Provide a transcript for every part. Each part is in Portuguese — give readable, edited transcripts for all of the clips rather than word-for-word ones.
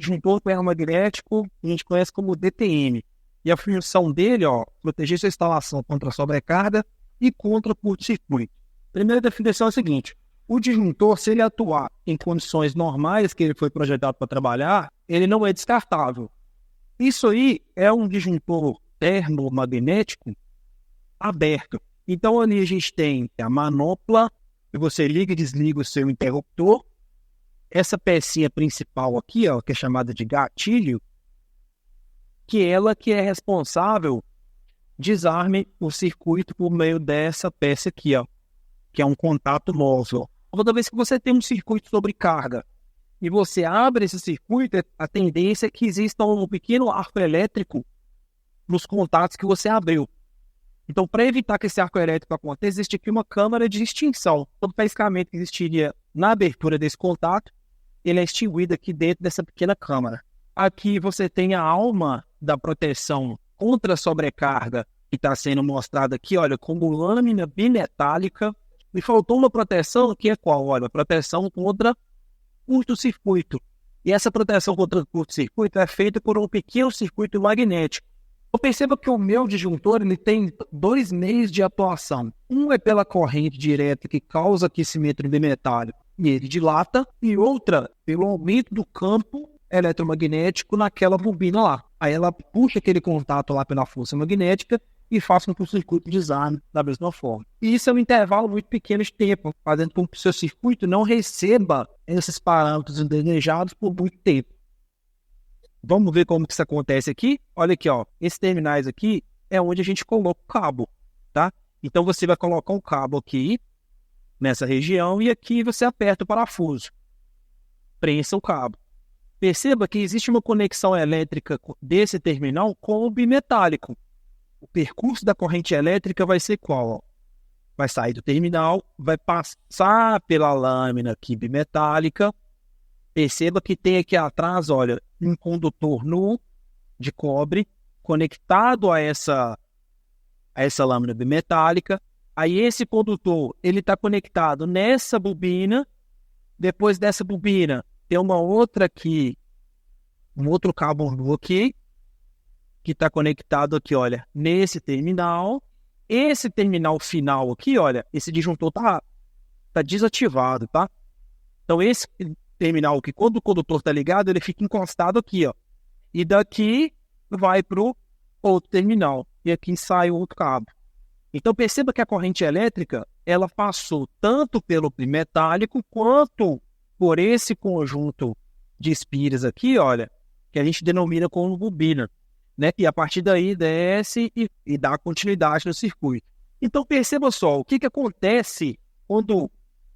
disjuntor ferromagnético, a gente conhece como DTM. E a função dele, proteger sua instalação contra a sobrecarga e contra curto-circuito. Primeira definição é a seguinte: o disjuntor, se ele atuar em condições normais que ele foi projetado para trabalhar, ele não é descartável. Isso aí é um disjuntor termomagnético aberto. Então, ali a gente tem a manopla, que você liga e desliga o seu interruptor. Essa pecinha principal aqui, que é chamada de gatilho, que ela que é responsável, desarme o circuito por meio dessa peça aqui, que é um contato móvel. Toda vez que você tem um circuito sobrecarga e você abre esse circuito, a tendência é que exista um pequeno arco elétrico nos contatos que você abriu. Então, para evitar que esse arco elétrico aconteça, existe aqui uma câmara de extinção. Todo pescamento que existiria na abertura desse contato, ele é extinguido aqui dentro dessa pequena câmara. Aqui você tem a alma da proteção contra a sobrecarga, que está sendo mostrada aqui, olha, como lâmina bimetálica. Me faltou uma proteção, que é qual? Olha, proteção contra curto-circuito. E essa proteção contra curto-circuito é feita por um pequeno circuito magnético. Eu percebo que o meu disjuntor ele tem dois meios de atuação. Um é pela corrente direta que causa aquecimento bimetálico e ele dilata, e outra pelo aumento do campo eletromagnético naquela bobina lá. Aí ela puxa aquele contato lá pela força magnética e faz com que o circuito desarme da mesma forma. E isso é um intervalo muito pequeno de tempo, fazendo com que o seu circuito não receba esses parâmetros indesejados por muito tempo. Vamos ver como que isso acontece aqui? Olha aqui, esses terminais aqui é onde a gente coloca o cabo, tá? Então você vai colocar o cabo aqui, nessa região, e aqui você aperta o parafuso. Prensa o cabo. Perceba que existe uma conexão elétrica desse terminal com o bimetálico. O percurso da corrente elétrica vai ser qual? Vai sair do terminal, vai passar pela lâmina aqui bimetálica. Perceba que tem aqui atrás, olha, um condutor nu de cobre conectado a essa lâmina bimetálica. Aí esse condutor, ele está conectado nessa bobina. Depois dessa bobina, tem uma outra aqui, um outro cabo nu aqui, que está conectado aqui, olha, nesse terminal. Esse terminal final aqui, olha, esse disjuntor tá desativado, tá? Então esse terminal aqui, quando o condutor está ligado, ele fica encostado aqui, e daqui vai para o outro terminal, e aqui sai o outro cabo. Então perceba que a corrente elétrica, ela passou tanto pelo bimetálico, quanto por esse conjunto de espiras aqui, olha, que a gente denomina como bobina, né? E a partir daí desce e dá continuidade no circuito. Então perceba só, o que acontece quando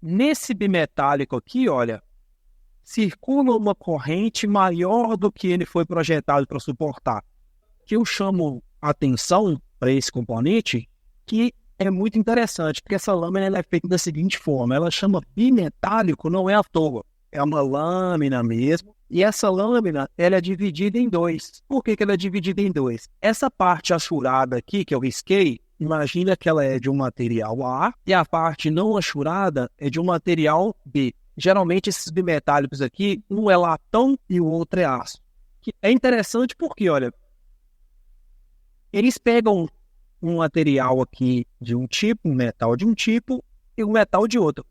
nesse bimetálico aqui, olha, circula uma corrente maior do que ele foi projetado para suportar. Que eu chamo a atenção para esse componente, que é muito interessante, porque essa lâmina ela é feita da seguinte forma: ela chama bimetálico, não é à toa, é uma lâmina mesmo, e essa lâmina ela é dividida em dois. Por que ela é dividida em dois? Essa parte achurada aqui, que eu risquei, imagina que ela é de um material A, e a parte não achurada é de um material B. Geralmente esses bimetálicos aqui, um é latão e o outro é aço. É interessante porque, olha, eles pegam um material aqui de um tipo, um metal de um tipo e um metal de outro.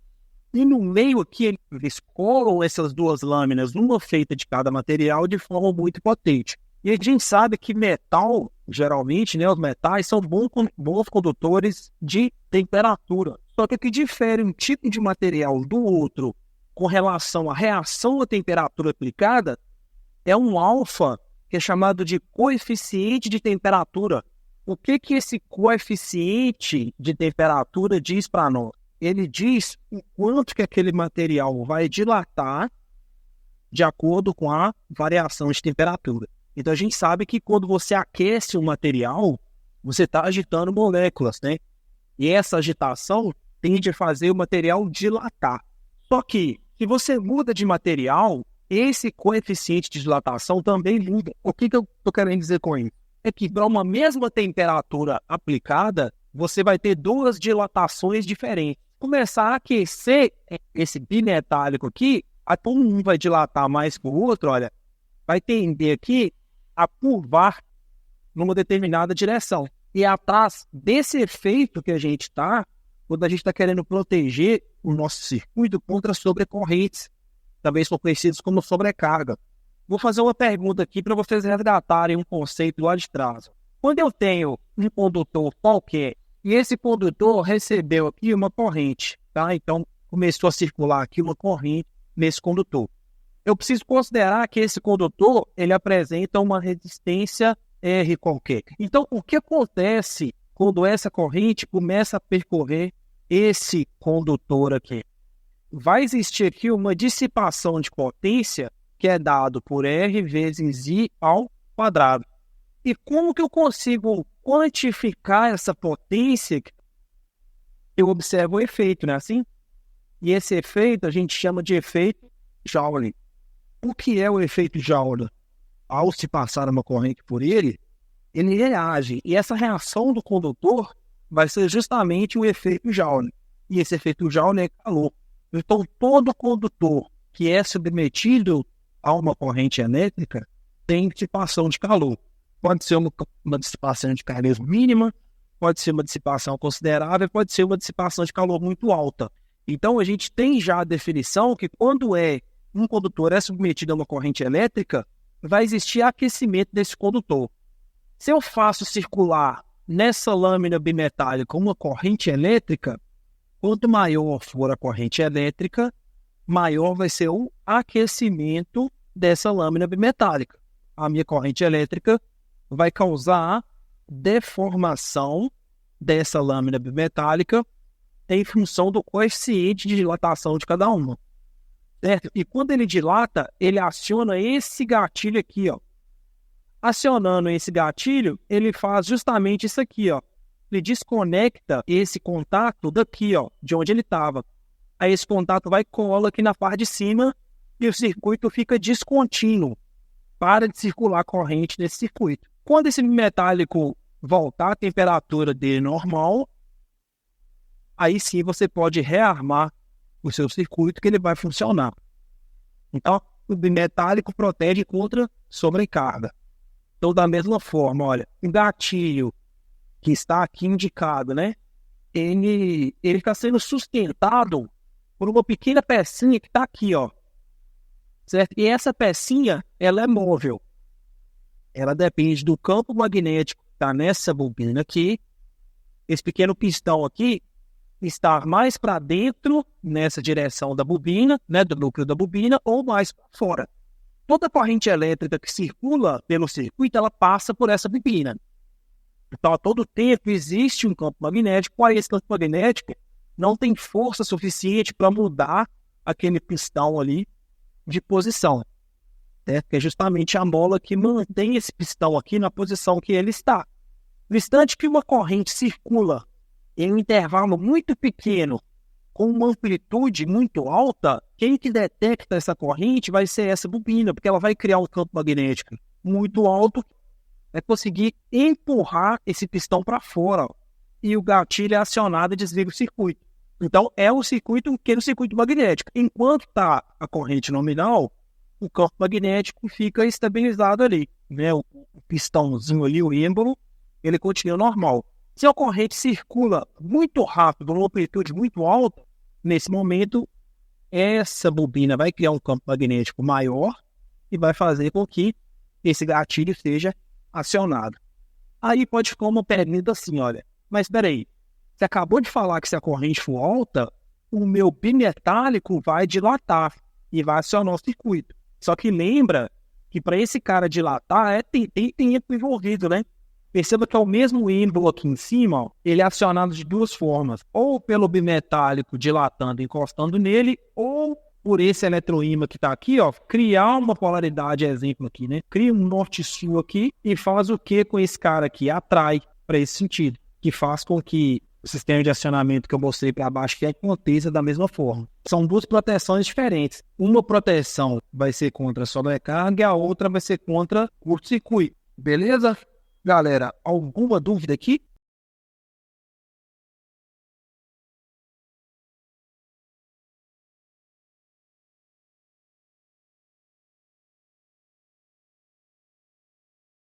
E no meio aqui eles colam essas duas lâminas, uma feita de cada material, de forma muito potente. E a gente sabe que metal, geralmente, né, os metais são bons condutores de temperatura. Só que o que difere um tipo de material do outro com relação à reação à temperatura aplicada é um alfa, que é chamado de coeficiente de temperatura. O que esse coeficiente de temperatura diz para nós? Ele diz o quanto que aquele material vai dilatar de acordo com a variação de temperatura. Então a gente sabe que quando você aquece um material, você está agitando moléculas, né? E essa agitação tende a fazer o material dilatar. Só que, se você muda de material, esse coeficiente de dilatação também muda. O que eu estou querendo dizer com isso? É que para uma mesma temperatura aplicada, você vai ter duas dilatações diferentes. Começar a aquecer esse bimetálico aqui, um vai dilatar mais que o outro, olha, vai tender aqui a curvar numa determinada direção. E atrás desse efeito que a gente está, quando a gente está querendo proteger o nosso circuito contra sobrecorrentes, também são conhecidos como sobrecarga. Vou fazer uma pergunta aqui para vocês resgatarem um conceito lá de trás. Quando eu tenho um condutor qualquer, e esse condutor recebeu aqui uma corrente, tá? Então, começou a circular aqui uma corrente nesse condutor. Eu preciso considerar que esse condutor, ele apresenta uma resistência R qualquer. Então, o que acontece quando essa corrente começa a percorrer esse condutor aqui? Vai existir aqui uma dissipação de potência que é dado por R vezes I ao quadrado. E como que eu consigo quantificar essa potência? Eu observo o efeito, não é assim? E esse efeito a gente chama de efeito Joule. O que é o efeito Joule? Ao se passar uma corrente por ele, ele reage. E essa reação do condutor vai ser justamente o efeito Joule. E esse efeito Joule é calor. Então, todo condutor que é submetido a uma corrente elétrica tem dissipação de calor. Pode ser uma dissipação de calor mínima, pode ser uma dissipação considerável, pode ser uma dissipação de calor muito alta. Então, a gente tem já a definição que quando um condutor é submetido a uma corrente elétrica, vai existir aquecimento desse condutor. Se eu faço circular nessa lâmina bimetálica uma corrente elétrica, quanto maior for a corrente elétrica, maior vai ser o aquecimento dessa lâmina bimetálica. A minha corrente elétrica vai causar deformação dessa lâmina bimetálica em função do coeficiente de dilatação de cada uma. Certo? E quando ele dilata, ele aciona esse gatilho aqui, ó. Acionando esse gatilho, ele faz justamente isso aqui, ó. Ele desconecta esse contato daqui, ó, de onde ele estava. Aí esse contato vai e cola aqui na parte de cima e o circuito fica descontínuo. Para de circular corrente nesse circuito. Quando esse metálico voltar à temperatura dele normal, aí sim você pode rearmar o seu circuito que ele vai funcionar. Então, o bimetálico protege contra sobrecarga. Então, da mesma forma, olha, o gatilho que está aqui indicado, né? Ele está sendo sustentado por uma pequena pecinha que está aqui, ó. Certo? E essa pecinha, ela é móvel. Ela depende do campo magnético que está nessa bobina aqui. Esse pequeno pistão aqui está mais para dentro, nessa direção da bobina, né, do núcleo da bobina, ou mais para fora. Toda corrente elétrica que circula pelo circuito, ela passa por essa bobina. Então, a todo tempo existe um campo magnético, porém esse campo magnético não tem força suficiente para mudar aquele pistão ali de posição. Né? Que é justamente a mola que mantém esse pistão aqui na posição que ele está. No instante que uma corrente circula em um intervalo muito pequeno, com uma amplitude muito alta, quem que detecta essa corrente vai ser essa bobina, porque ela vai criar um campo magnético muito alto, vai conseguir empurrar esse pistão para fora, ó, e o gatilho é acionado e desliga o circuito. Então, é um pequeno circuito magnético. Enquanto está a corrente nominal, o campo magnético fica estabilizado ali, né? O pistãozinho ali, o êmbolo, ele continua normal. Se a corrente circula muito rápido, numa amplitude muito alta, nesse momento, essa bobina vai criar um campo magnético maior e vai fazer com que esse gatilho seja acionado. Aí pode ficar uma pergunta assim, olha, mas espera aí, você acabou de falar que se a corrente for alta, o meu bimetálico vai dilatar e vai acionar o circuito. Só que lembra que para esse cara dilatar, tem tempo envolvido, né? Perceba que é o mesmo êmbolo aqui em cima, ó, ele é acionado de duas formas. Ou pelo bimetálico dilatando e encostando nele, ou por esse eletroímã que está aqui, ó, criar uma polaridade, exemplo aqui, né? Cria um norte-sul aqui e faz o que com esse cara aqui? Atrai para esse sentido, que faz com que o sistema de acionamento que eu mostrei para baixo que aconteça da mesma forma. São duas proteções diferentes. Uma proteção vai ser contra a sobrecarga e a outra vai ser contra curto-circuito. Beleza? Galera, alguma dúvida aqui?